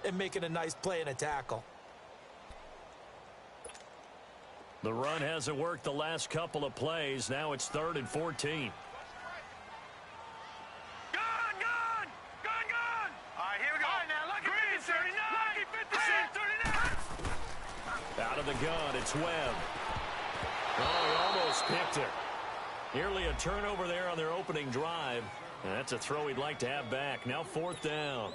and making a nice play and a tackle. The run hasn't worked the last couple of plays. Now it's 3rd and 14. Out of the gun, it's Webb. Oh, he almost picked it. Nearly a turnover there on their opening drive. And that's a throw he'd like to have back. Now 4th down.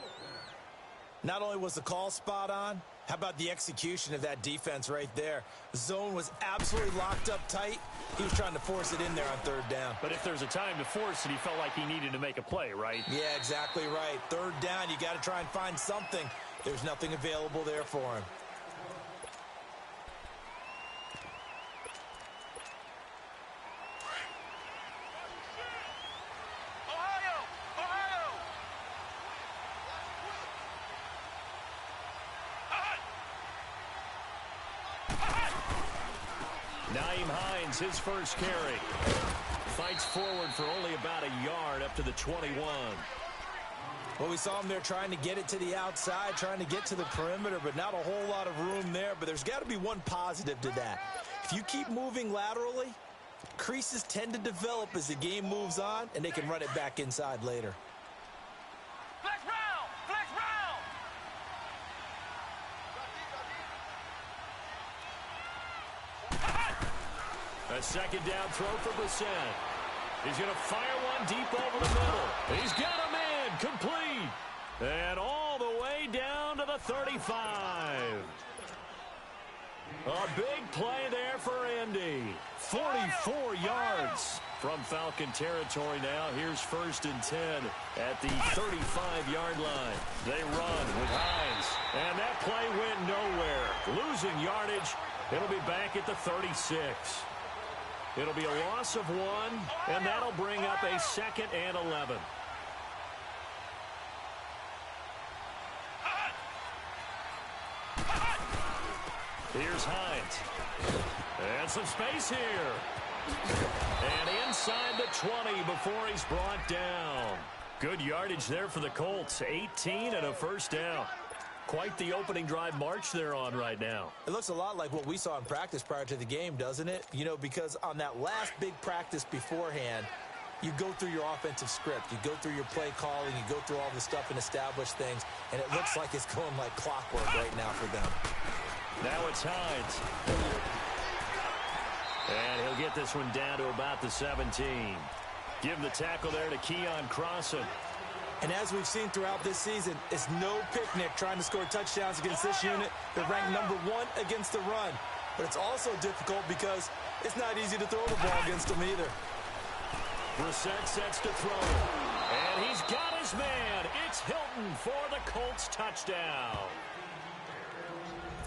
Not only was the call spot on, how about the execution of that defense right there? The zone was absolutely locked up tight. He was trying to force it in there on 3rd down. But if there's a time to force it, he felt like he needed to make a play, right? Yeah, exactly right. 3rd down, you got to try and find something. There's nothing available there for him. His first carry. Fights forward for only about a yard up to the 21. Well, we saw him there trying to get it to the outside, trying to get to the perimeter, but not a whole lot of room there. But there's got to be one positive to that. If you keep moving laterally, creases tend to develop as the game moves on, and they can run it back inside later. A 2nd down throw for Brissett. He's going to fire one deep over the middle. He's got a man complete. And all the way down to the 35. A big play there for Indy. 44 yards from Falcon territory now. Here's 1st and 10 at the 35-yard line. They run with Hines. And that play went nowhere. Losing yardage. It'll be back at the 36. It'll be a loss of 1, and that'll bring up a 2nd and 11. Here's Hines. And some space here. And inside the 20 before he's brought down. Good yardage there for the Colts. 18 and a 1st down. Quite the opening drive march they're on right now. It looks a lot like what we saw in practice prior to the game, doesn't it? You know, because on that last big practice beforehand, you go through your offensive script. You go through your play calling. You go through all the stuff and establish things. And it looks like it's going like clockwork right now for them. Now it's Hines. And he'll get this one down to about the 17. Give the tackle there to Keon Crossan. And as we've seen throughout this season, it's no picnic trying to score touchdowns against this unit. They're ranked number 1 against the run. But it's also difficult because it's not easy to throw the ball against them either. Brissett sets to throw. And he's got his man. It's Hilton for the Colts touchdown.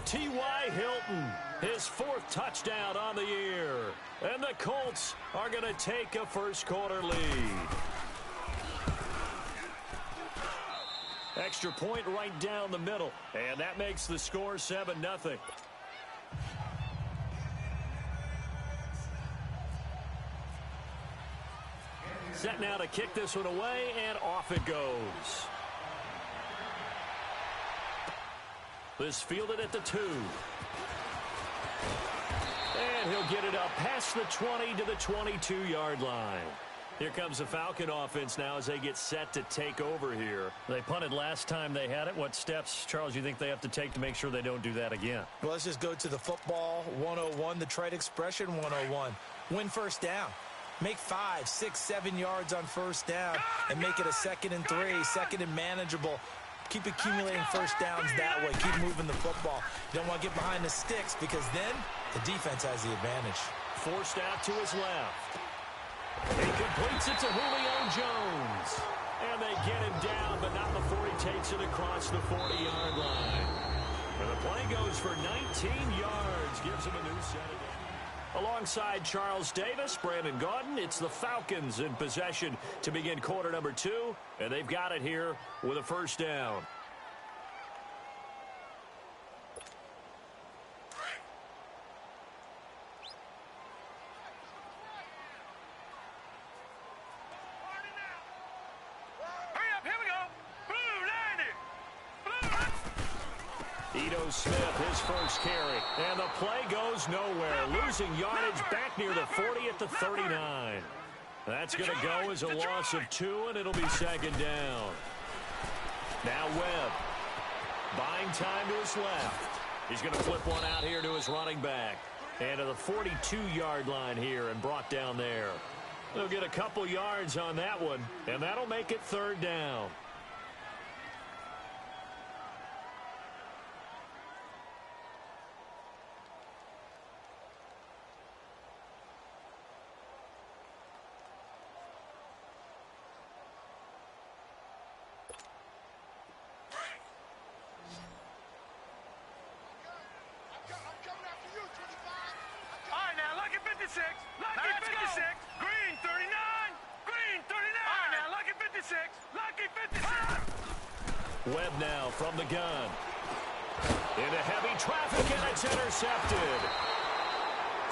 T.Y. Hilton, his 4th touchdown on the year. And the Colts are going to take a first-quarter lead. Extra point right down the middle. And that makes the score 7-0. Set now to kick this one away, and off it goes. This fielded at the 2. And he'll get it up past the 20 to the 22-yard line. Here comes the Falcon offense now as they get set to take over here. They punted last time they had it. What steps, Charles, you think they have to take to make sure they don't do that again? Well, let's just go to the football 101, the trade expression 101. Win 1st down. Make 5, 6, 7 yards on 1st down and make it a 2nd and 3, 2nd and manageable. Keep accumulating 1st downs that way. Keep moving the football. You don't want to get behind the sticks because then the defense has the advantage. Forced out to his left. He completes it to Julio Jones. And they get him down, but not before he takes it across the 40-yard line. And the play goes for 19 yards. Gives him a new set again. Alongside Charles Davis, Brandon Gaudin, it's the Falcons in possession to begin quarter number 2. And they've got it here with a 1st down. Ito Smith, his first carry. And the play goes nowhere. Losing yardage back near the 40 at the 39. That's going to go as a loss of 2, and it'll be second down. Now Webb. Buying time to his left. He's going to flip one out here to his running back. And to the 42-yard line here and brought down there. They'll get a couple yards on that one, and that'll make it third down. Lucky 56. Green 39. Green 39. All right, now lucky 56. Lucky 56. Webb now from the gun. Into heavy traffic, and it's intercepted.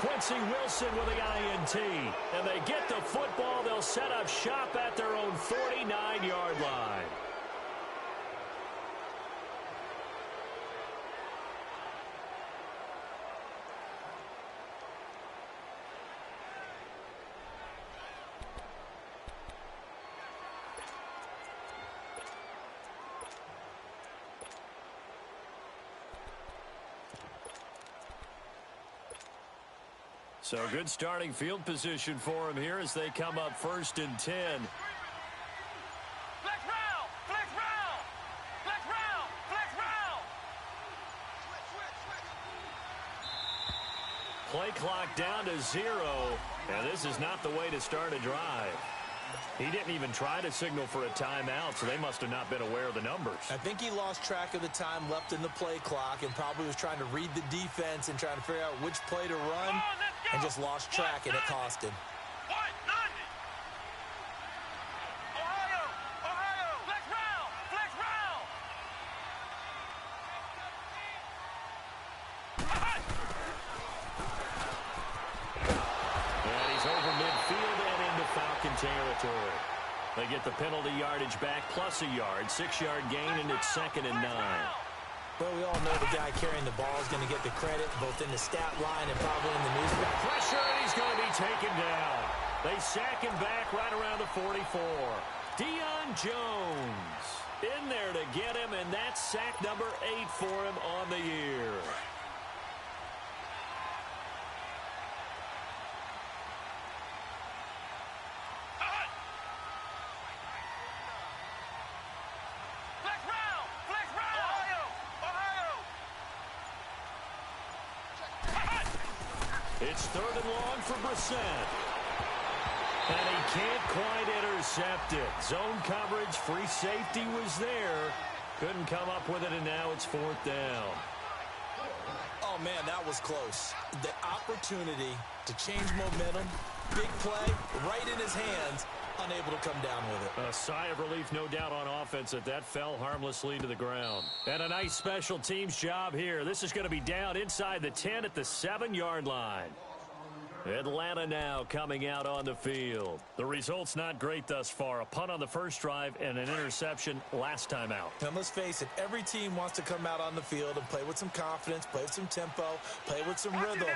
Quincy Wilson with the INT. And they get the football. They'll set up shop at their own 49-yard line. So good starting field position for him here as they come up 1st and 10. Flex round! Flex round! Flex round! Flex round! Play clock down to 0, and this is not the way to start a drive. He didn't even try to signal for a timeout, so they must have not been aware of the numbers. I think he lost track of the time left in the play clock and probably was trying to read the defense and trying to figure out which play to run and just lost track, and it cost him. Ohio! Ohio! Flex round! Flex round! And he's over midfield and into Falcon territory. They get the penalty yardage back plus a yard, 6-yard gain, and it's 2nd and 9. Well, we all know the guy carrying the ball is going to get the credit both in the stat line and probably in the newspaper. Pressure, and he's going to be taken down. They sack him back right around the 44. Deion Jones in there to get him, and that's sack number 8 for him on the year. It's 3rd and long for Brissett. And he can't quite intercept it. Zone coverage, free safety was there. Couldn't come up with it, and now it's 4th down. Oh, man, that was close. The opportunity to change momentum, big play, right in his hands, unable to come down with it. A sigh of relief, no doubt, on offense that fell harmlessly to the ground. And a nice special teams job here. This is going to be down inside the 10 at the 7-yard line. Atlanta now coming out on the field. The result's not great thus far. A punt on the first drive and an interception last time out. And let's face it, every team wants to come out on the field and play with some confidence, play with some tempo, play with some rhythm.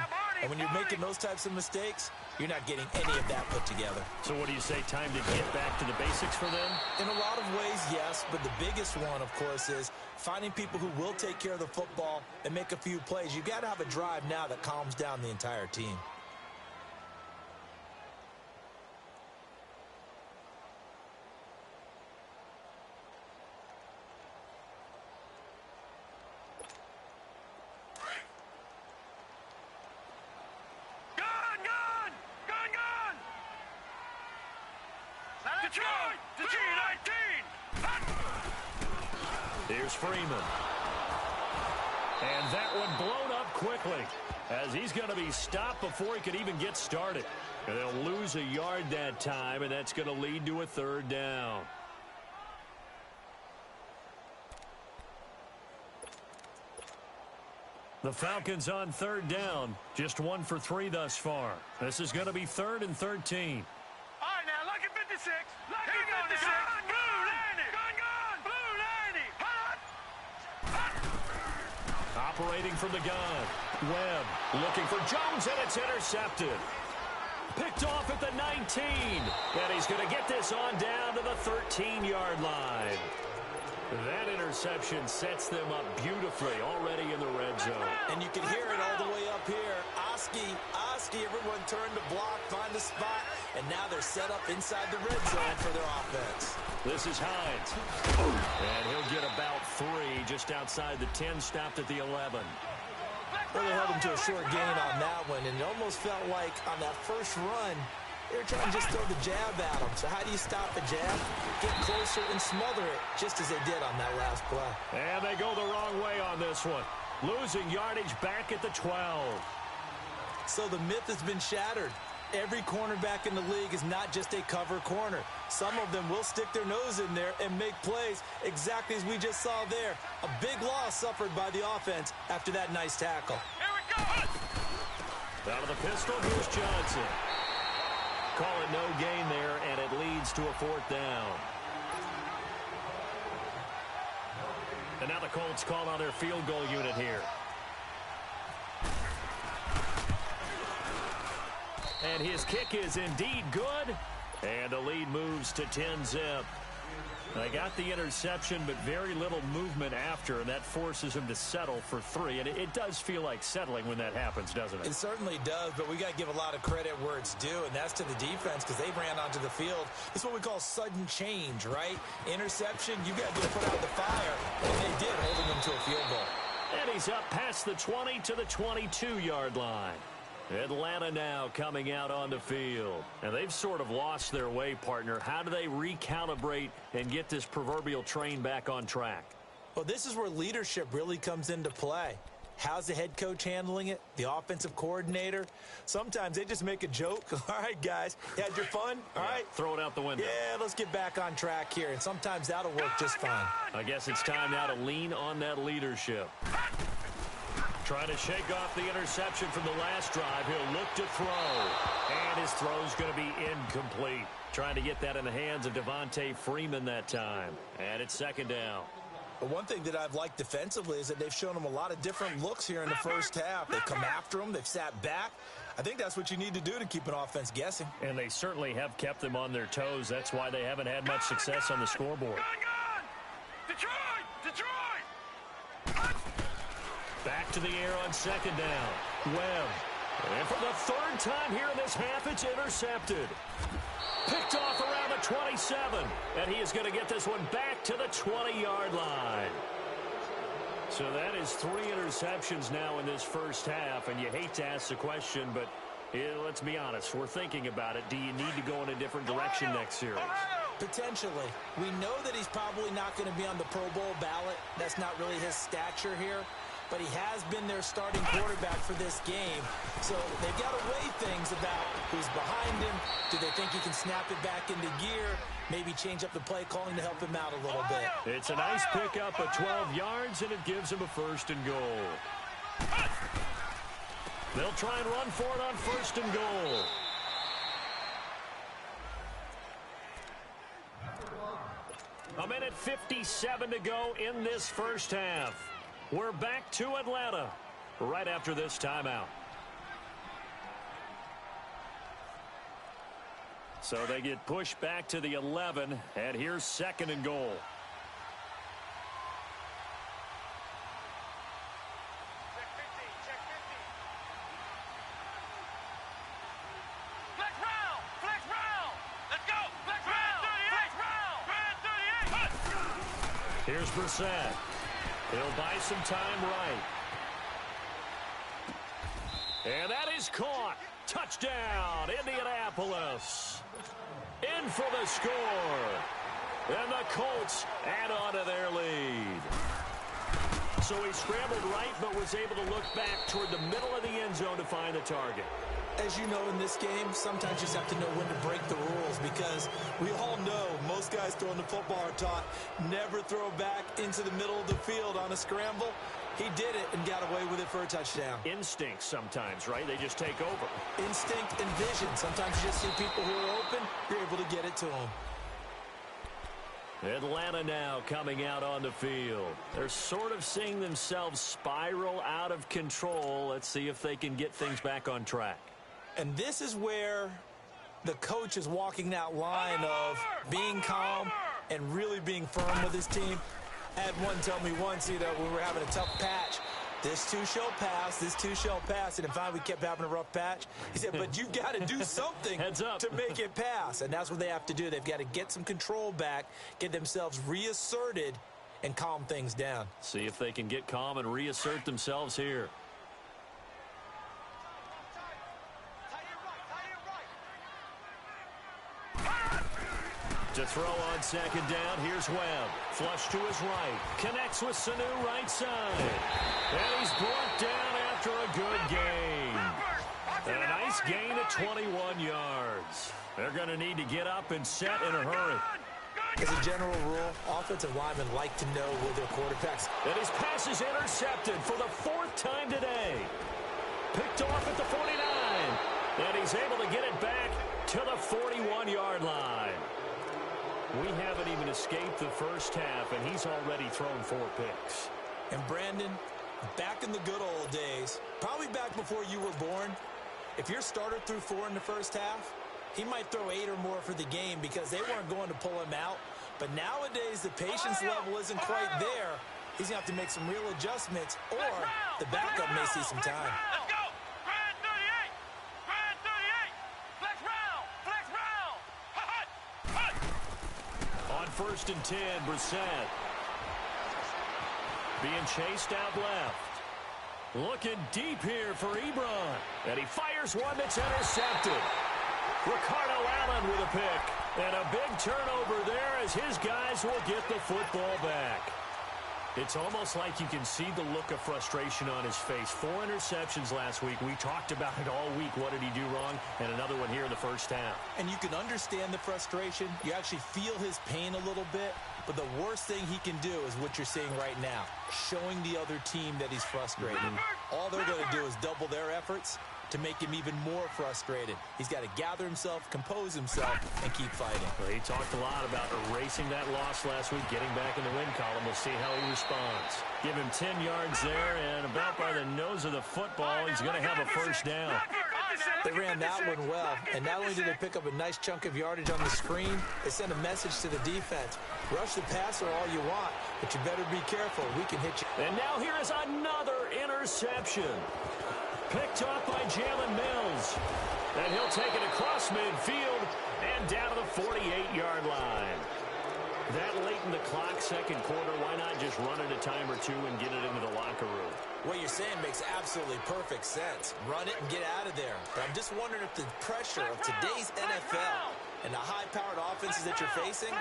And when you're making those types of mistakes, you're not getting any of that put together. So what do you say, time to get back to the basics for them? In a lot of ways, yes, but the biggest one, of course, is finding people who will take care of the football and make a few plays. You've got to have a drive now that calms down the entire team. Here's Freeman. And that one blown up quickly as he's going to be stopped before he could even get started. And they'll lose a yard that time, and that's going to lead to a 3rd down. The Falcons on 3rd down. Just 1 for 3 thus far. This is going to be 3rd and 13. All right, now, lucky 56. Lucky 56. Blue Lanny. Gun. Blue Lanny. Hot. Operating from the gun. Webb looking for Jones, and it's intercepted. Picked off at the 19. And he's going to get this on down to the 13-yard line. That interception sets them up beautifully already in the red zone. And you can hear it all the way up here. Oski, everyone turned to block, find the spot, and now they're set up inside the red zone for their offense. This is Hines. And he'll get about 3 just outside the 10, stopped at the 11. Well, they held him to a short gain on that one, and it almost felt like on that first run, they were trying to just throw the jab at him. So how do you stop a jab? Get closer and smother it, just as they did on that last play. And they go the wrong way on this one. Losing yardage back at the 12. So the myth has been shattered. Every cornerback in the league is not just a cover corner. Some of them will stick their nose in there and make plays exactly as we just saw there. A big loss suffered by the offense after that nice tackle. Here we go! Out of the pistol, here's Johnson. Call it no gain there, and it leads to a 4th down. And now the Colts call on their field goal unit here. And his kick is indeed good. And the lead moves to 10-zip. They got the interception, but very little movement after, and that forces him to settle for 3. And it does feel like settling when that happens, doesn't it? It certainly does, but we got to give a lot of credit where it's due, and that's to the defense because they ran onto the field. It's what we call sudden change, right? Interception, you got to put out the fire, and they did, holding them to a field goal. And he's up past the 20 to the 22-yard line. Atlanta now coming out on the field. And they've sort of lost their way, partner. How do they recalibrate and get this proverbial train back on track? Well, this is where leadership really comes into play. How's the head coach handling it? The offensive coordinator? Sometimes they just make a joke. All right, guys, you had your fun? All right. Throw it out the window. Yeah, let's get back on track here. And sometimes that'll work just fine. I guess it's time now to lean on that leadership. Trying to shake off the interception from the last drive. He'll look to throw. And his throw's going to be incomplete. Trying to get that in the hands of Devontae Freeman that time. And it's 2nd down. But one thing that I've liked defensively is that they've shown them a lot of different looks here in the first half. They've come after them. They've sat back. I think that's what you need to do to keep an offense guessing. And they certainly have kept them on their toes. That's why they haven't had much success on the scoreboard. Gun! Detroit! Detroit! Back to the air on 2nd down. Webb. And for the 3rd time here in this half, it's intercepted. Picked off around the 27. And he is going to get this one back to the 20-yard line. So that is 3 interceptions now in this first half. And you hate to ask the question, but let's be honest. We're thinking about it. Do you need to go in a different direction next series? Potentially. We know that he's probably not going to be on the Pro Bowl ballot. That's not really his stature here. But he has been their starting quarterback for this game. So they've got to weigh things about who's behind him. Do they think he can snap it back into gear? Maybe change up the play calling to help him out a little bit. It's a nice pickup of 12 yards, and it gives him a 1st and goal. They'll try and run for it on 1st and goal. A minute 57 to go in this first half. We're back to Atlanta right after this timeout. So they get pushed back to the 11, and here's 2nd and goal. Check 50, check 50. Flex round! Flex round! Let's go! Flex round! Flex round! Brand 38! Here's Brissett. He'll buy some time right. And that is caught. Touchdown, Indianapolis. In for the score. And the Colts add on to their lead. So he scrambled right, but was able to look back toward the middle of the end zone to find the target. As you know, in this game, sometimes you just have to know when to break the rules because we all know most guys throwing the football are taught never throw back into the middle of the field on a scramble. He did it and got away with it for a touchdown. Instinct sometimes, right? They just take over. Instinct and vision. Sometimes you just see people who are open, you're able to get it to them. Atlanta now coming out on the field. They're sort of seeing themselves spiral out of control. Let's see if they can get things back on track. And this is where the coach is walking that line of being calm and really being firm with his team. I had one tell me once, when we were having a tough patch, this too shall pass, this too shall pass. And in fact, we kept having a rough patch. He said, but you've got to do something Heads up. to make it pass. And that's what they have to do. They've got to get some control back, get themselves reasserted, and calm things down. See if they can get calm and reassert themselves here. To throw on second down, here's Webb. Flush to his right. Connects with Sanu right side. And he's brought down after a good gain. And a nice gain of 21 yards. They're going to need to get up and set in a hurry. As a general rule, offensive linemen like to know where their quarterbacks. And his pass is intercepted for the 4th time today. Picked off at the 49. And he's able to get it back to the 41-yard line. We haven't even escaped the first half, and he's already thrown 4 picks. And Brandon, back in the good old days, probably back before you were born, if your starter threw 4 in the first half, he might throw 8 or more for the game because they weren't going to pull him out. But nowadays, the patience level isn't quite there. He's going to have to make some real adjustments, or the backup may see some time. Let's go! Grand 38! Grand 38! Flex round! Flex round! Hut! Hut! On 1st and 10, Brissett. Being chased out left. Looking deep here for Ebron. And he fires one that's intercepted. Ricardo Allen with a pick. And a big turnover there as his guys will get the football back. It's almost like you can see the look of frustration on his face. 4 interceptions last week. We talked about it all week. What did he do wrong? And another one here in the first half. And you can understand the frustration. You actually feel his pain a little bit. But the worst thing he can do is what you're seeing right now, showing the other team that he's frustrated. All they're going to do is double their efforts to make him even more frustrated. He's got to gather himself, compose himself, and keep fighting. Well, he talked a lot about erasing that loss last week, getting back in the win column. We'll see how he responds. Give him 10 yards there, and about by the nose of the football, he's going to have a first down. They ran that one well, and not only did they pick up a nice chunk of yardage on the screen, they sent a message to the defense. Rush the passer all you want, but you better be careful. We can hit you. And now here is another interception. Picked off by Jalen Mills. And he'll take it across midfield and down to the 48-yard line. That late in the clock, second quarter, why not just run it a time or two and get it into the locker room? What you're saying makes absolutely perfect sense. Run it and get out of there. But I'm just wondering if the pressure of today's NFL and the high-powered offenses that you're facing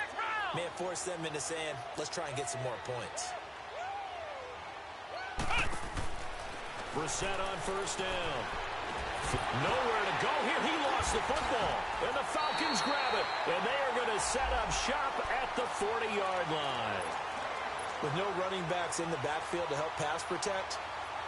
may have forced them into saying, let's try and get some more points. Brissett on first down. Nowhere to go here. He lost the football. And the Falcons grab it. And they are going to set up shop at the 40-yard line. With no running backs in the backfield to help pass protect,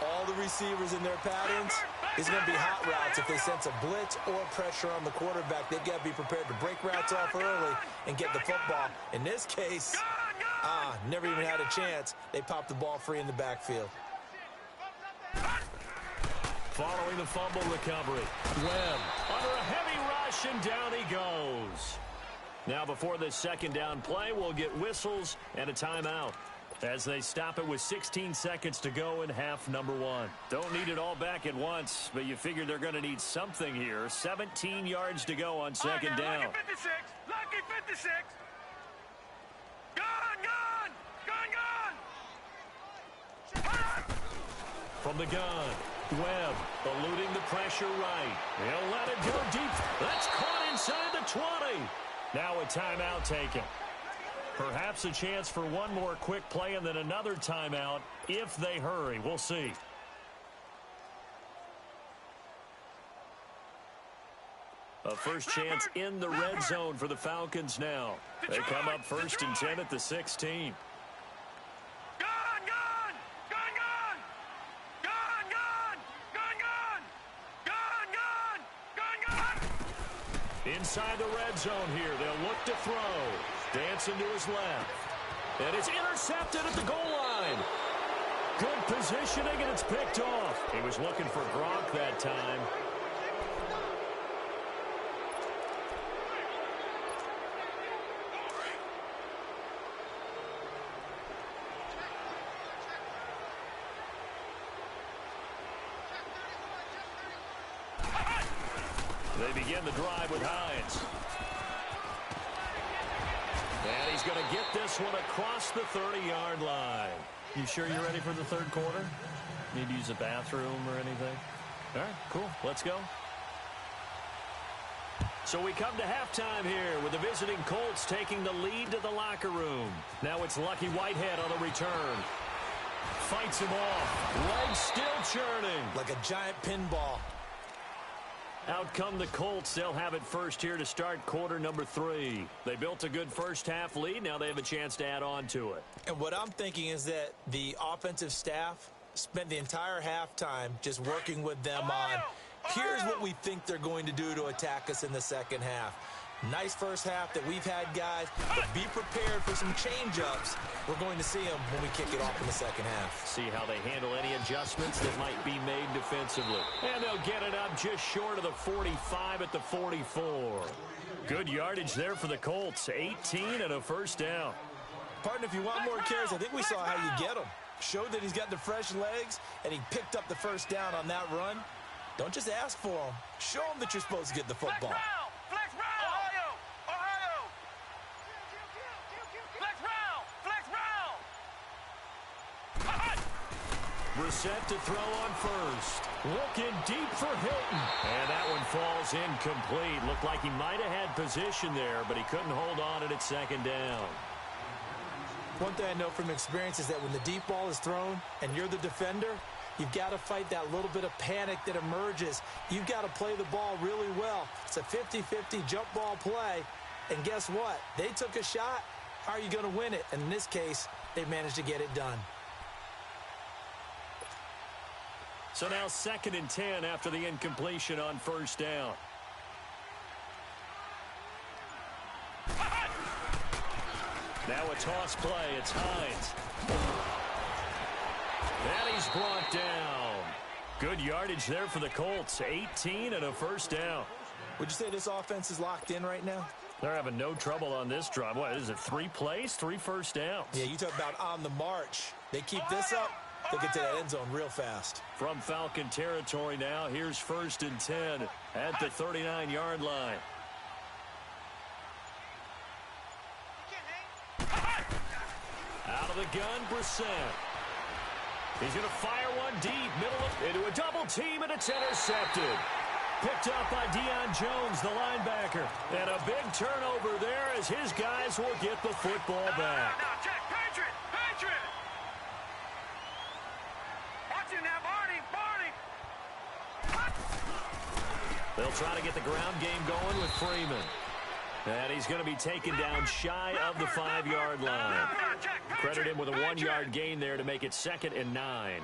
all the receivers in their patterns, it's going to be hot routes if they sense a blitz or pressure on the quarterback. They've got to be prepared to break routes off early and get the football. In this case, never even had a chance. They popped the ball free in the backfield. Following the fumble recovery, Webb under a heavy rush, and down he goes. Now before this second down play, we'll get whistles and a timeout as they stop it with 16 seconds to go in half number 1. Don't need it all back at once, but you figure they're going to need something here. 17 yards to go on second down. Lucky 56! Lucky 56! Gun! Gun! Gun! From the gun, Webb eluding the pressure right. He'll let it go deep. That's caught inside the 20. Now a timeout taken. Perhaps a chance for one more quick play and then another timeout if they hurry. We'll see. A first chance in the red zone for the Falcons now. They come up 1st and 10 at the 16. Inside the red zone here, they'll look to throw. Dancing to his left. And it's intercepted at the goal line. Good positioning, and it's picked off. He was looking for Gronk that time. They begin the drive with Hines. And he's going to get this one across the 30-yard line. You sure you're ready for the third quarter? Need to use a bathroom or anything? All right, cool. Let's go. So we come to halftime here with the visiting Colts taking the lead to the locker room. Now it's Lucky Whitehead on the return. Fights him off. Legs still churning. Like a giant pinball. Out come the Colts. They'll have it first here to start quarter number 3. They built a good first-half lead. Now they have a chance to add on to it. And what I'm thinking is that the offensive staff spent the entire halftime just working with them on, here's what we think they're going to do to attack us in the second half. Nice first half that we've had, guys, but be prepared for some change-ups. We're going to see them when we kick it off in the second half. See how they handle any adjustments that might be made defensively. And they'll get it up just short of the 45 at the 44. Good yardage there for the Colts. 18 and a first down. Partner, if you want more carries, I think we saw how you get them. Showed that he's got the fresh legs, and he picked up the first down on that run. Don't just ask for them. Show them that you're supposed to get the football. Flex round! Ohio! Flex round! Brissett to throw on first. Looking deep for Hilton. And that one falls incomplete. Looked like he might have had position there, but he couldn't hold on at second down. One thing I know from experience is that when the deep ball is thrown and you're the defender, you've got to fight that little bit of panic that emerges. You've got to play the ball really well. It's a 50-50 jump ball play. And guess what? They took a shot. How are you going to win it? And in this case, they managed to get it done. So now 2nd and 10 after the incompletion on first down. Now a toss play. It's Hines. And he's brought down. Good yardage there for the Colts. 18 and a first down. Would you say this offense is locked in right now? They're having no trouble on this drive. What is it, 3 plays, 3 first downs? Yeah, you talk about on the march. They keep this up, they'll get to that end zone real fast. From Falcon territory now, here's 1st and 10 at the 39-yard line. Out of the gun, Brissett. He's going to fire one deep, into a double team, and it's intercepted. Picked up by Deion Jones, the linebacker. And a big turnover there as his guys will get the football back. Now, check. Patriot! Watch him now, Barney! They'll try to get the ground game going with Freeman. And he's going to be taken down shy of the 5-yard line. Credit him with a 1-yard gain there to make it 2nd and 9.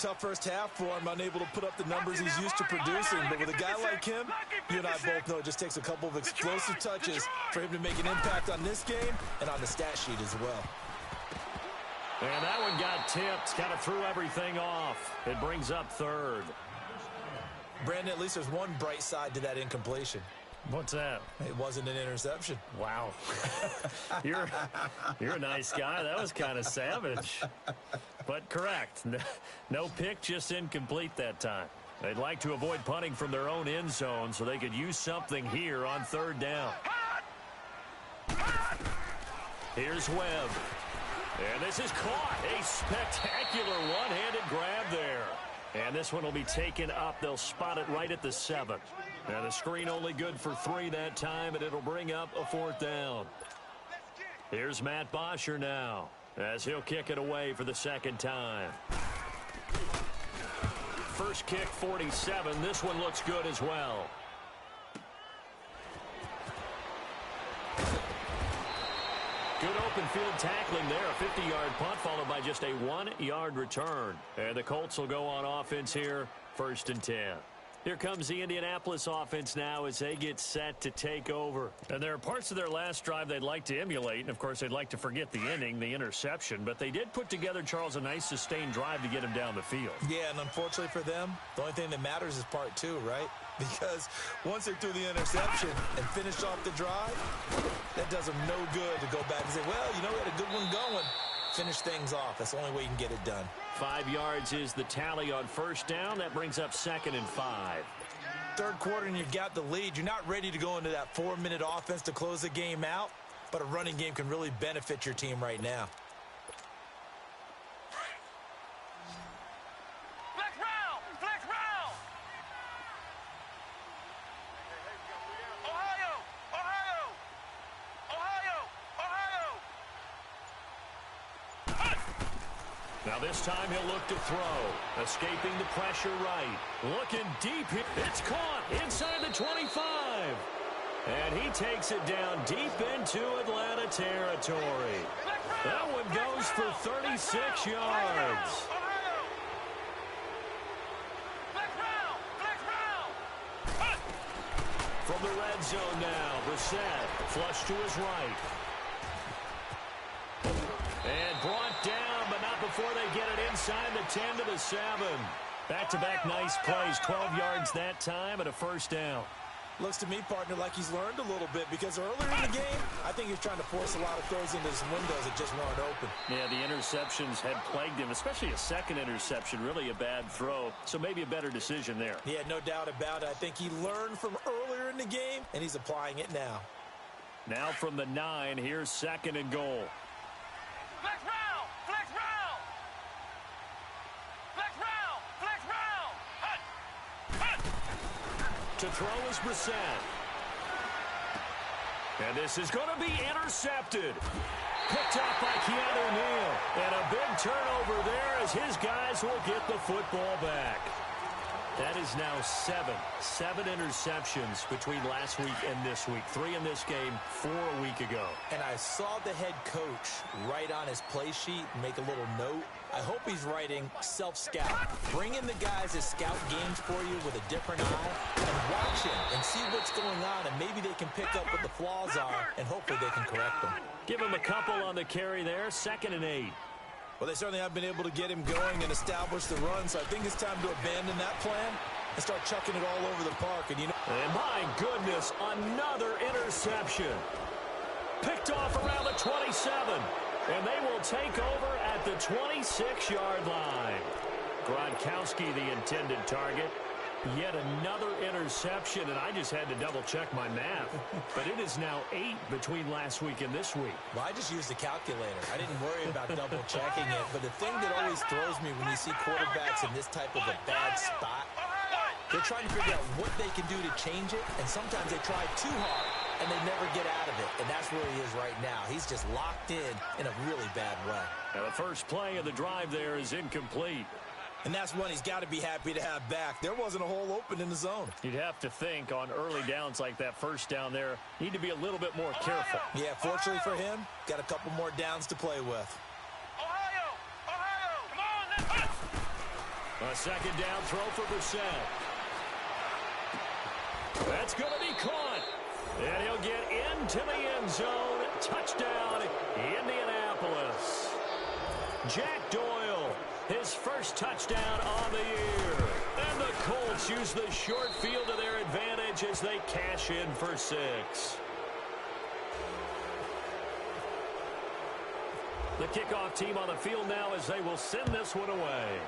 Tough first half for him, unable to put up the numbers he's used to producing. But with a guy like him, you and I both know it just takes a couple of explosive touches for him to make an impact on this game and on the stat sheet as well. And that one got tipped, kind of threw everything off. It brings up 3rd. Brandon, at least there's one bright side to that incompletion. What's that? It wasn't an interception. Wow. You're a nice guy. That was kind of savage. But correct. No pick, just incomplete that time. They'd like to avoid punting from their own end zone so they could use something here on 3rd down. Here's Webb. And this is caught. A spectacular one-handed grab there. And this one will be taken up. They'll spot it right at the 7. Now the screen only good for 3 that time, and it'll bring up a 4th down. Here's Matt Bosher now, as he'll kick it away for the 2nd time. First kick, 47. This one looks good as well. Good open field tackling there. A 50-yard punt followed by just a 1-yard return. And the Colts will go on offense here, 1st and 10. Here comes the Indianapolis offense now as they get set to take over. And there are parts of their last drive they'd like to emulate. And, of course, they'd like to forget the inning, the interception. But they did put together, Charles, a nice sustained drive to get him down the field. Yeah, and unfortunately for them, the only thing that matters is part two, right? Because once they threw the interception and finished off the drive, that does them no good to go back and say, well, you know, we had a good one going. Finish things off. That's the only way you can get it done. 5 yards is the tally on first down. That brings up 2nd and 5. Third quarter and you've got the lead. You're not ready to go into that 4-minute offense to close the game out, but a running game can really benefit your team right now. Flex round! Flex round! Ohio! Ohio! Ohio! Ohio! Now this time he'll look to throw. Escaping the pressure right. Looking deep. It's caught inside the 25. And he takes it down deep into Atlanta territory. That one goes for 36 yards. From the red zone now, Brissett flush to his right. And brought down, but not before they get it inside the 10 to the 7. Back-to-back nice plays, 12 yards that time and a first down. Looks to me, partner, like he's learned a little bit because earlier in the game, I think he's trying to force a lot of throws into his windows that just weren't open. Yeah, the interceptions had plagued him, especially a second interception, really a bad throw. So maybe a better decision there. Yeah, no doubt about it. I think he learned from earlier in the game, and he's applying it now. Now from the 9, here's 2nd and goal. Flex round! Flex round! Flex round! Flex round! Hut! Hut! To throw is Brissett. And this is going to be intercepted. Picked up by Keanu Neal. And a big turnover there as his guys will get the football back. That is now 7 interceptions between last week and this week. 3 in this game, 4 a week ago. And I saw the head coach write on his play sheet, make a little note. I hope he's writing self-scout. Bring in the guys that scout games for you with a different eye and watch him and see what's going on, and maybe they can pick up what the flaws are, and hopefully they can correct them. Give him a couple on the carry there, 2nd and 8. Well, they certainly have been able to get him going and establish the run, so I think it's time to abandon that plan and start chucking it all over the park. And and my goodness, another interception. Picked off around the 27. And they will take over at the 26-yard line. Gronkowski, the intended target. Yet another interception, and I just had to double-check my math. But it is now 8 between last week and this week. Well, I just used the calculator. I didn't worry about double-checking it. But the thing that always throws me when you see quarterbacks in this type of a bad spot, they're trying to figure out what they can do to change it, and sometimes they try too hard, and they never get out of it. And that's where he is right now. He's just locked in a really bad way. And the first play of the drive there is incomplete. And that's one he's got to be happy to have back. There wasn't a hole open in the zone. You'd have to think on early downs like that first down there, need to be a little bit more careful. Yeah, fortunately for him, got a couple more downs to play with. Ohio! Ohio! Come on, let's A 2nd down throw for Brissett. That's going to be caught. And he'll get into the end zone. Touchdown, Indianapolis. Jack Doyle, his first touchdown on the year. And the Colts use the short field to their advantage as they cash in for 6. The kickoff team on the field now as they will send this one away.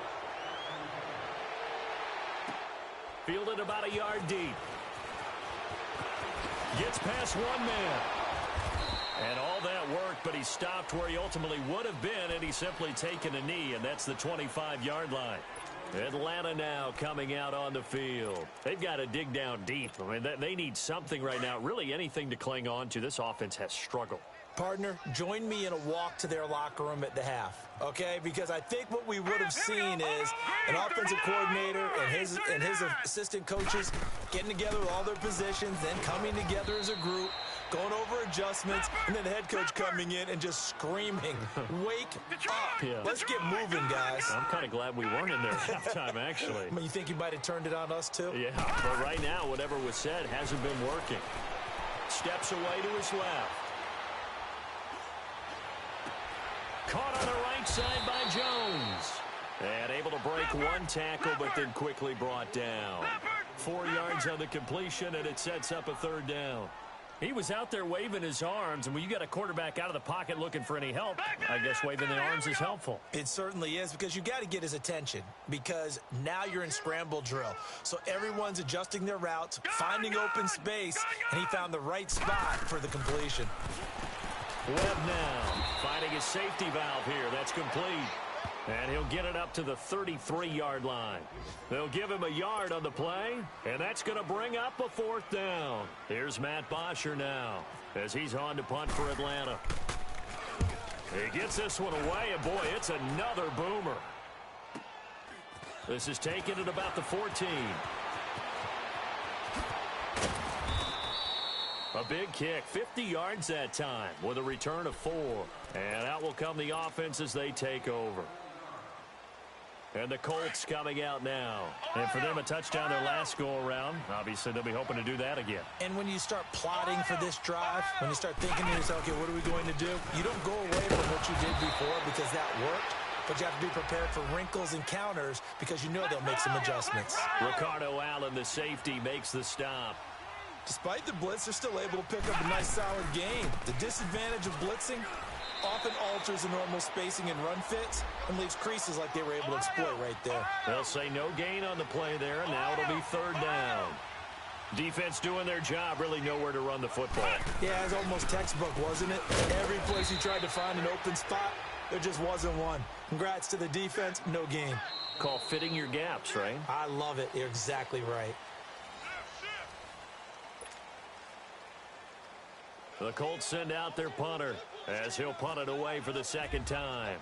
Fielded about a yard deep. Gets past one man. And all that work, but he stopped where he ultimately would have been, and he's simply taken a knee, and that's the 25-yard line. Atlanta now coming out on the field. They've got to dig down deep. I mean, they need something right now, really anything to cling on to. This offense has struggled. Partner, join me in a walk to their locker room at the half, okay? Because I think what we would have seen is an offensive coordinator and his assistant coaches getting together with all their positions, then coming together as a group, going over adjustments, and then the head coach coming in and just screaming, wake up. Yeah. Let's get moving, guys. I'm kind of glad we weren't in there at halftime, actually. I mean, you think you might have turned it on us, too? Yeah, but right now, whatever was said hasn't been working. Steps away to his left. Caught on the right side by Jones. And able to break one tackle, but then quickly brought down. 4 yards on the completion, and it sets up a third down. He was out there waving his arms, and when you got a quarterback out of the pocket looking for any help, I guess waving the arms is helpful. It certainly is, because you got to get his attention, because now you're in scramble drill. So everyone's adjusting their routes, finding open space, and he found the right spot for the completion. Webb now finding a safety valve here. That's complete. And he'll get it up to the 33-yard line. They'll give him a yard on the play, and that's going to bring up a fourth down. Here's Matt Bosher now as he's on to punt for Atlanta. He gets this one away, and boy, it's another boomer. This is taken at about the 14. A big kick, 50 yards that time with a return of 4. And out will come the offense as they take over. And the Colts coming out now. And for them, a touchdown their last go-around. Obviously, they'll be hoping to do that again. And when you start plotting for this drive, when you start thinking to yourself, okay, what are we going to do? You don't go away from what you did before because that worked. But you have to be prepared for wrinkles and counters because you know they'll make some adjustments. Ricardo Allen, the safety, makes the stop. Despite the blitz, they're still able to pick up a nice, solid gain. The disadvantage of blitzing often alters the normal spacing and run fits and leaves creases like they were able to exploit right there. They'll say no gain on the play there, and now it'll be third down. Defense doing their job, really nowhere to run the football. Yeah, it's almost textbook, wasn't it? Every place he tried to find an open spot, there just wasn't one. Congrats to the defense, no gain. Called fitting your gaps, right? I love it. You're exactly right. The Colts send out their punter as he'll punt it away for the second time.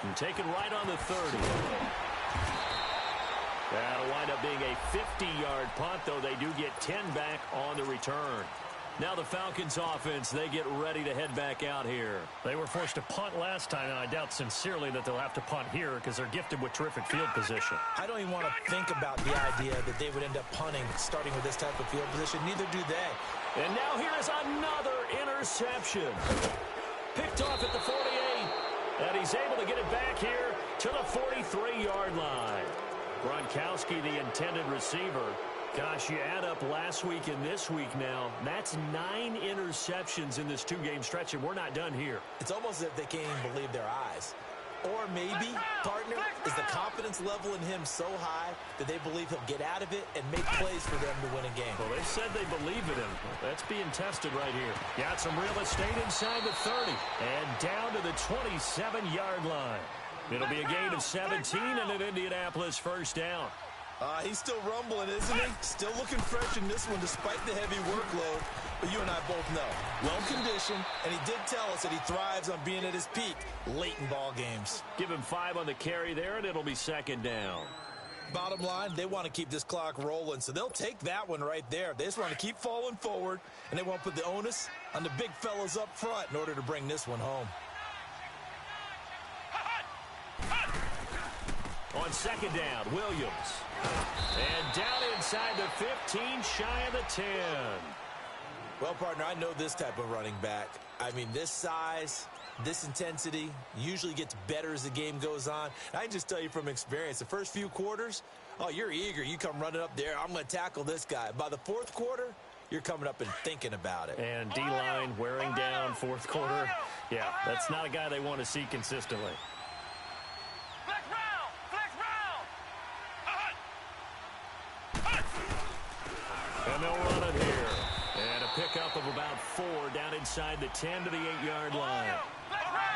And taken right on the 30. That'll wind up being a 50-yard punt, though they do get 10 back on the return. Now the Falcons offense, they get ready to head back out here. They were forced to punt last time, and I doubt sincerely that they'll have to punt here because they're gifted with terrific field position. I don't even want to think about the idea that they would end up punting starting with this type of field position. Neither do they. And now here is another interception. Picked off at the 48. And he's able to get it back here to the 43-yard line. Gronkowski, the intended receiver. Gosh, you add up last week and this week now, that's 9 interceptions in this 2-game stretch, and we're not done here. It's almost as if they can't even believe their eyes. Or maybe, partner, is the confidence level in him so high that they believe he'll get out of it and make plays for them to win a game. Well, they said they believe in him. That's being tested right here. Got some real estate inside the 30 and down to the 27-yard line. It'll be a gain of 17 and an Indianapolis first down. He's still rumbling, isn't he? Still looking fresh in this one despite the heavy workload. But you and I both know, well-conditioned, and he did tell us that he thrives on being at his peak late in ball games. Give him 5 on the carry there, and it'll be second down. Bottom line, they want to keep this clock rolling, so they'll take that one right there. They just want to keep falling forward, and they won't put the onus on the big fellas up front in order to bring this one home. On second down, Williams. And down inside the 15, shy of the 10. Well, partner, I know this type of running back. I mean, this size, this intensity usually gets better as the game goes on. I can just tell you from experience, the first few quarters, oh, you're eager. You come running up there, I'm going to tackle this guy. By the fourth quarter, you're coming up and thinking about it. And D-line wearing down fourth quarter. Yeah, that's not a guy they want to see consistently. And they'll run it here. And a pickup of about 4 down inside the 10 to the 8-yard line.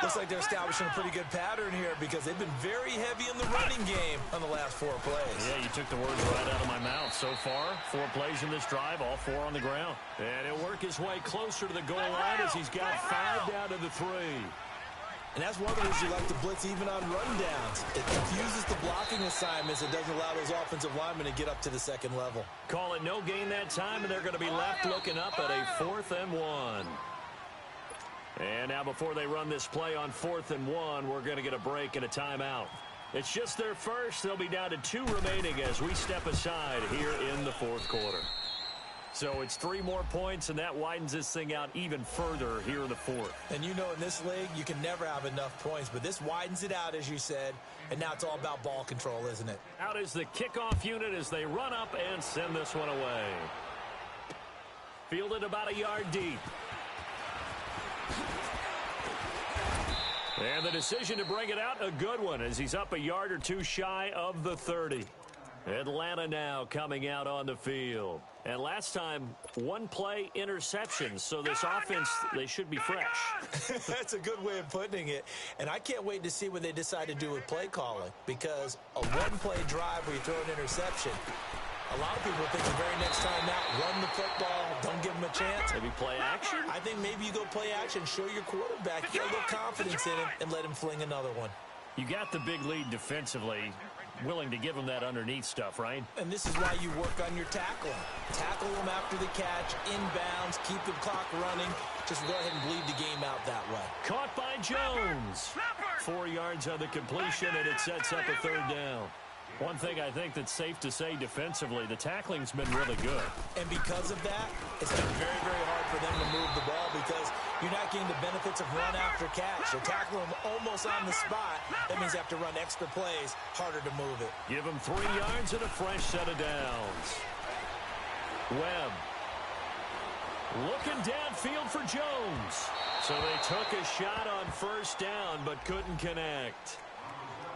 Looks like they're establishing a pretty good pattern here because they've been very heavy in the running game on the last 4 plays. Yeah, you took the words right out of my mouth. So far, 4 plays in this drive, all 4 on the ground. And he'll work his way closer to the goal line as he's got 5 down to the 3. And that's one of the reasons you like to blitz even on rundowns. It confuses the blocking assignments. It doesn't allow those offensive linemen to get up to the second level. Call it no gain that time, and they're going to be left looking up at a 4th and 1. And now before they run this play on 4th and 1, we're going to get a break and a timeout. It's just their first. They'll be down to 2 remaining as we step aside here in the 4th quarter. So it's 3 more points, and that widens this thing out even further here in the 4th. And you know in this league, you can never have enough points, but this widens it out, as you said, and now it's all about ball control, isn't it? Out is the kickoff unit as they run up and send this one away. Fielded about a yard deep. And the decision to bring it out, a good one, as he's up a yard or 2 shy of the 30. Atlanta now coming out on the field. And last time, 1 play interception, so this offense, they should be fresh. That's a good way of putting it. And I can't wait to see what they decide to do with play calling, because a 1-play drive where you throw an interception, a lot of people think the very next time out, run the football, don't give them a chance. Maybe play action? I think maybe you go play action, show your quarterback, get a little confidence in him, and let him fling another one. You got the big lead defensively, willing to give him that underneath stuff, right? And this is why you work on your tackling. Tackle them after the catch, inbounds, keep the clock running. Just go ahead and bleed the game out that way. Caught by Jones. 4 yards on the completion, and it sets up a 3rd down. One thing I think that's safe to say defensively, the tackling's been really good. And because of that, it's been very, very hard for them to move the ball because you're not getting the benefits of run after catch. They're tackling them almost on the spot. That means they have to run extra plays, harder to move it. Give them 3 yards and a fresh set of downs. Webb. Looking downfield for Jones. So they took a shot on 1st down but couldn't connect.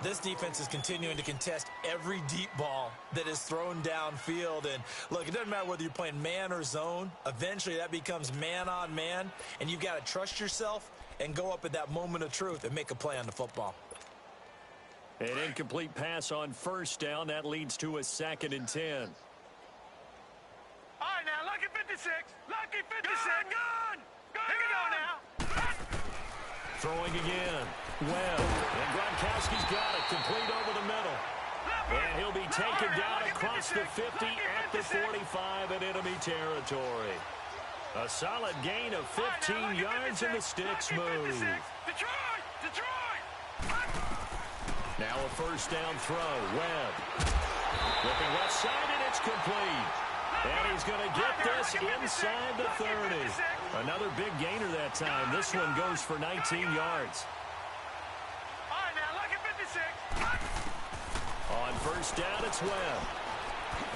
This defense is continuing to contest every deep ball that is thrown downfield. And, look, it doesn't matter whether you're playing man or zone. Eventually, that becomes man-on-man, and you've got to trust yourself and go up at that moment of truth and make a play on the football. An incomplete pass on 1st down. That leads to a 2nd and 10. All right, now, lucky 56. Lucky 56. Gun! Here we go now. Throwing again. Webb. And Gronkowski's got it. Complete over the middle. And he'll be taken down across the 50 at the 45 in enemy territory. A solid gain of 15 yards, and the sticks move. Detroit! Now a 1st down throw. Webb. Looking left side, and it's complete. And he's going to get this inside the 30. Another big gainer that time. This one goes for 19 yards. All right, now, lucky 56. On 1st down, it's Webb.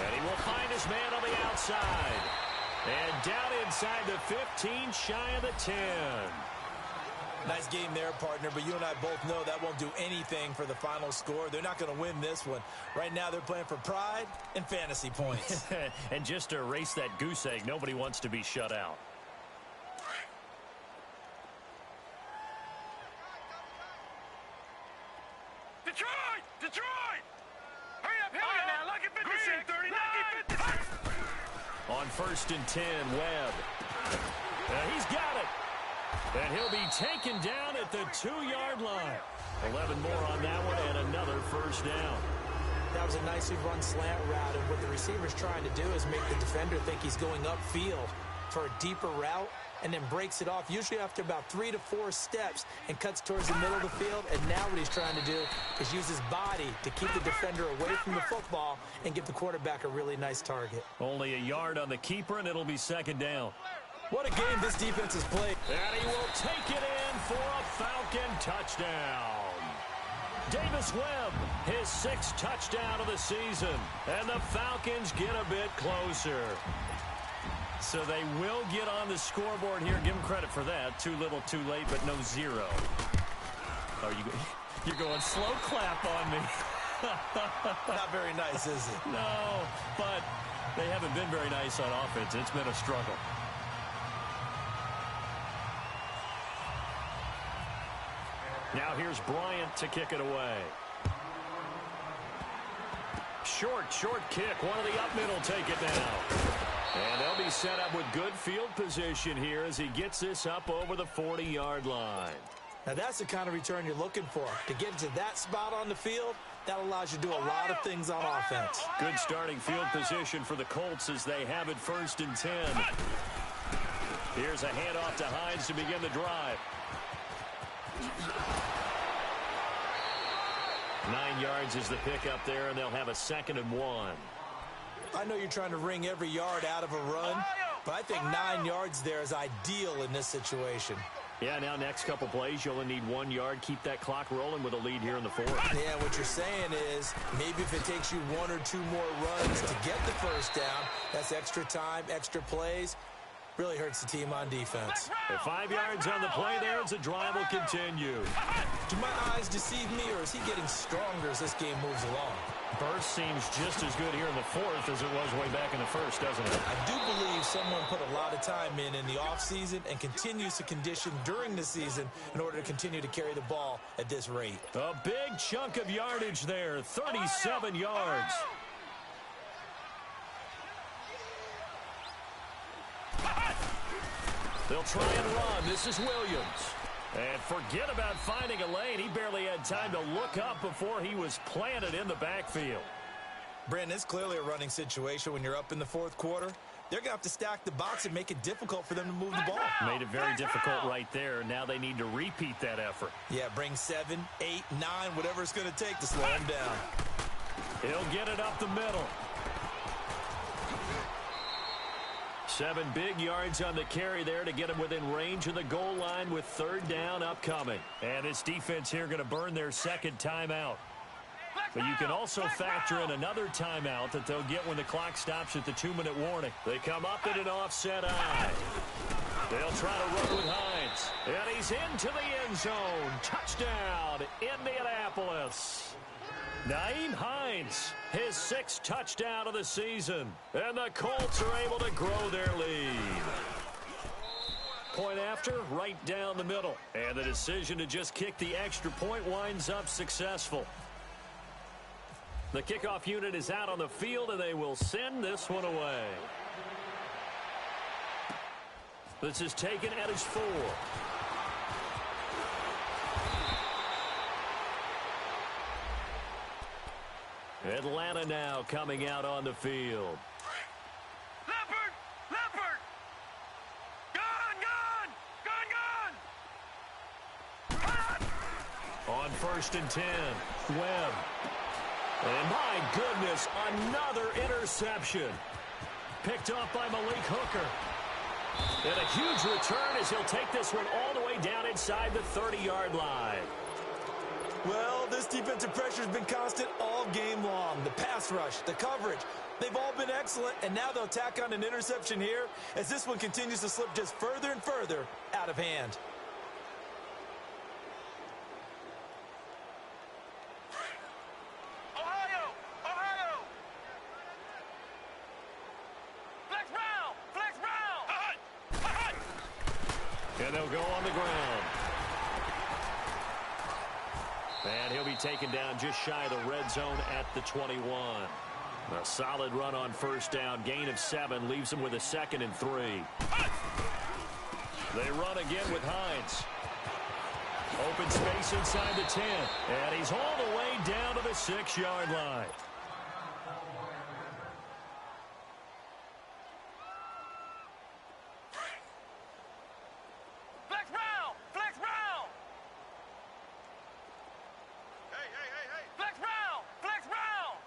And he will find his man on the outside. And down inside the 15, shy of the 10. Nice game there, partner, but you and I both know that won't do anything for the final score. They're not going to win this one. Right now, they're playing for pride and fantasy points. And just to erase that goose egg, nobody wants to be shut out. Detroit! Hurry up, now, lucky 56. Lucky 56. On 1st and 10, Webb. He's got it. And he'll be taken down at the 2-yard line. 11 more on that one, and another 1st down. That was a nicely run slant route, and what the receiver's trying to do is make the defender think he's going upfield for a deeper route, and then breaks it off, usually after about 3 to 4 steps, and cuts towards the middle of the field. And now what he's trying to do is use his body to keep the defender away from the football and give the quarterback a really nice target. Only a yard on the keeper, and it'll be 2nd down. What a game this defense has played. And he will take it in for a Falcon touchdown. Davis Webb, his 6th touchdown of the season. And the Falcons get a bit closer. So they will get on the scoreboard here. Give them credit for that. Too little, too late, but no 0. Oh, you're going slow clap on me. Not very nice, is it? No, but they haven't been very nice on offense. It's been a struggle. Now here's Bryant to kick it away. Short kick. One of the up middle take it down. And they'll be set up with good field position here as he gets this up over the 40-yard line. Now, that's the kind of return you're looking for. To get to that spot on the field, that allows you to do a lot of things on offense. Good starting field position for the Colts as they have it 1st and 10. Here's a handoff to Hines to begin the drive. 9 yards is the pickup there, and they'll have a 2nd and 1. I know you're trying to wring every yard out of a run, but I think 9 yards there is ideal in this situation. Yeah, now next couple plays, you'll only need 1 yard. Keep that clock rolling with a lead here in the 4th. Yeah, what you're saying is maybe if it takes you 1 or 2 more runs to get the first down, that's extra time, extra plays. Really hurts the team on defense. At 5 yards on the play there, as the drive will continue. Do my eyes deceive me, or is he getting stronger as this game moves along? Burst seems just as good here in the 4th as it was way back in the 1st, doesn't it? I do believe someone put a lot of time in the offseason and continues to condition during the season in order to continue to carry the ball at this rate. A big chunk of yardage there, 37 yards. They'll try and run. This is Williams. And forget about finding a lane. He barely had time to look up before he was planted in the backfield. Brandon, it's clearly a running situation when you're up in the 4th quarter. They're going to have to stack the box and make it difficult for them to move the ball. Made it very difficult right there. Now they need to repeat that effort. Yeah, bring 7, 8, 9, whatever it's going to take to slow him down. He'll get it up the middle. 7 big yards on the carry there to get him within range of the goal line with 3rd down upcoming. And this defense here going to burn their 2nd timeout. But you can also factor in another timeout that they'll get when the clock stops at the 2-minute warning. They come up in an offset eye. They'll try to run with Hines. And he's into the end zone. Touchdown, Indianapolis. Nyheim Hines, his 6th touchdown of the season. And the Colts are able to grow their lead. Point after, right down the middle. And the decision to just kick the extra point winds up successful. The kickoff unit is out on the field, and they will send this one away. This is taken at his 4. Atlanta now coming out on the field. Leopard! Leopard! Gun! On 1st and 10, Webb. And my goodness, another interception. Picked off by Malik Hooker. And a huge return as he'll take this one all the way down inside the 30-yard line. Well, this defensive pressure has been constant all game long. The pass rush, the coverage, they've all been excellent, and now they'll tack on an interception here as this one continues to slip just further and further out of hand. Ohio! Ohio! Flex round! Flex round! And they'll go on the ground. And he'll be taken down just shy of the red zone at the 21. A solid run on 1st down. Gain of 7 leaves them with a 2nd and 3. They run again with Hines. Open space inside the 10. And he's all the way down to the 6-yard line. Flex round! Flex round! Hey! Flex round! Flex round!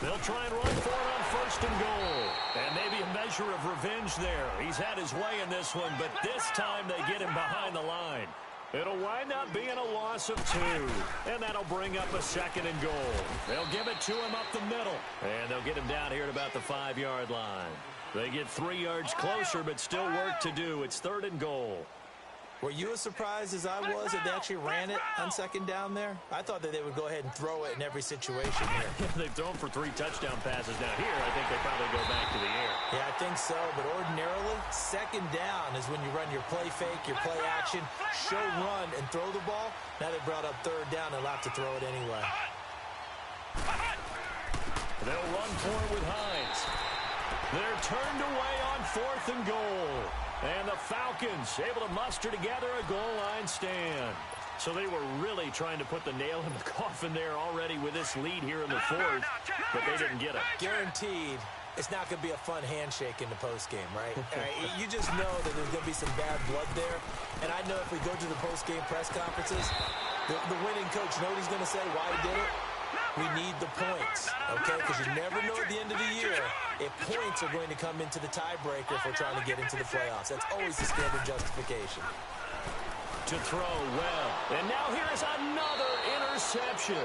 They'll try and run for it on 1st and goal. And maybe a measure of revenge there. He's had his way in this one, but this time they get him behind the line. It'll wind up being a loss of 2. And that'll bring up a 2nd and goal. They'll give it to him up the middle. And they'll get him down here at about the 5-yard line. They get 3 yards closer, but still work to do. It's 3rd and goal. Were you as surprised as I was that they actually ran it on 2nd down there? I thought that they would go ahead and throw it in every situation here. They've thrown for 3 touchdown passes. Now here, I think they probably go back to the air. Yeah, I think so, but ordinarily, 2nd down is when you run your play fake, your play action, show run, and throw the ball. Now they brought up 3rd down, they'll have to throw it anyway. They'll run for it with Hines. They're turned away on 4th and goal. And the Falcons able to muster together a goal line stand. So they were really trying to put the nail in the coffin there already with this lead here in the 4th, but they didn't get it. Guaranteed, it's not going to be a fun handshake in the postgame, right? You just know that there's going to be some bad blood there. And I know if we go to the postgame press conferences, the winning coach, you know what he's going to say, why he did it? We need the points, okay? Because you never know at the end of the year if points are going to come into the tiebreaker if we're trying to get into the playoffs. That's always the standard justification. To throw well. And now here's another interception.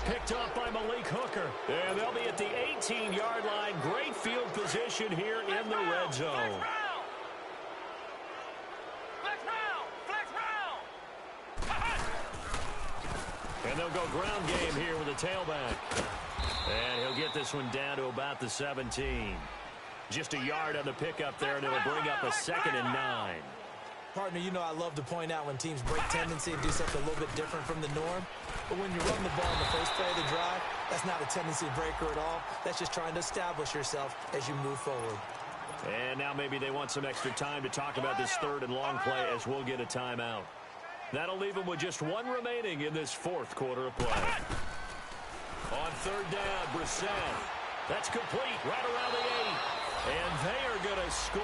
Picked up by Malik Hooker. And they'll be at the 18-yard line. Great field position here in the red zone. And they'll go ground game here with the tailback. And he'll get this one down to about the 17. Just a yard on the pickup there, and it'll bring up a 2nd and 9. Partner, you know I love to point out when teams break tendency and do something a little bit different from the norm. But when you run the ball in the first play of the drive, that's not a tendency breaker at all. That's just trying to establish yourself as you move forward. And now maybe they want some extra time to talk about this 3rd and long play as we'll get a timeout. That'll leave them with just 1 remaining in this 4th quarter of play. On 3rd down, Brissett. That's complete right around the 8. And they are going to score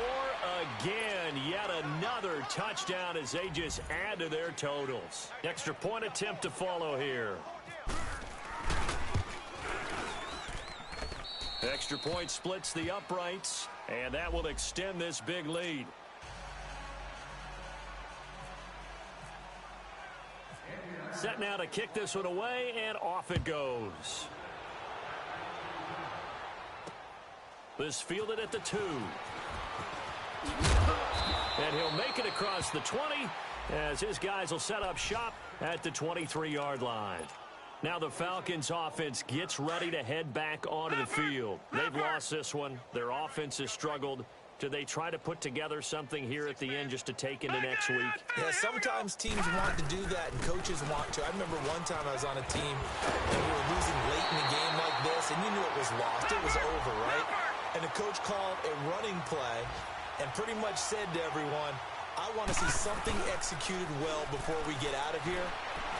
again. Yet another touchdown as they just add to their totals. Extra point attempt to follow here. Extra point splits the uprights, and that will extend this big lead. Set now to kick this one away, and off it goes. This fielded at the 2. And he'll make it across the 20 as his guys will set up shop at the 23-yard line. Now the Falcons offense gets ready to head back onto the field. They've lost this one. Their offense has struggled. Do they try to put together something here at the end just to take into next week? Yeah, sometimes teams want to do that and coaches want to. I remember one time I was on a team and we were losing late in a game like this, and you knew it was lost. It was over, right? And the coach called a running play and pretty much said to everyone, I want to see something executed well before we get out of here.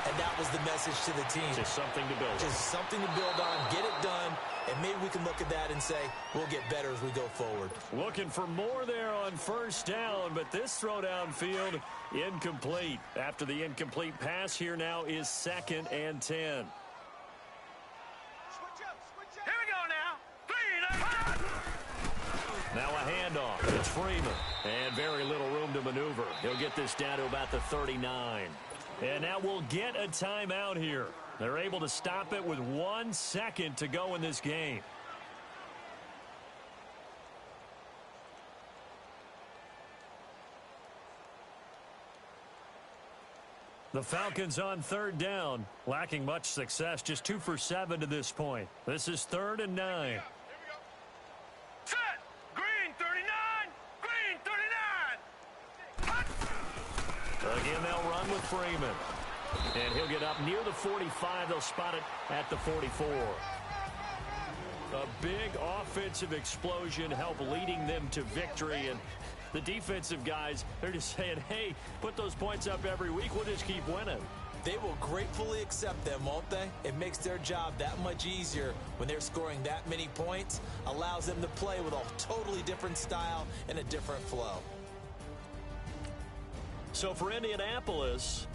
And that was the message to the team. Just something to build on. Just something to build on, get it done, and maybe we can look at that and say, we'll get better as we go forward. Looking for more there on 1st down, but this throw downfield incomplete. After the incomplete pass, here now is 2nd and 10. Here we go now. Now a handoff. It's Freeman. And very little room to maneuver. He'll get this down to about the 39. And now we'll get a timeout here. They're able to stop it with 1 second to go in this game. The Falcons on 3rd down, lacking much success, just 2 for 7 to this point. This is 3rd and 9. Set. Green 39. Green 39. Again, they'll run with Freeman. And he'll get up near the 45. They'll spot it at the 44. A big offensive explosion helped leading them to victory. And the defensive guys, they're just saying, hey, put those points up every week. We'll just keep winning. They will gratefully accept them, won't they? It makes their job that much easier when they're scoring that many points. Allows them to play with a totally different style and a different flow. So for Indianapolis,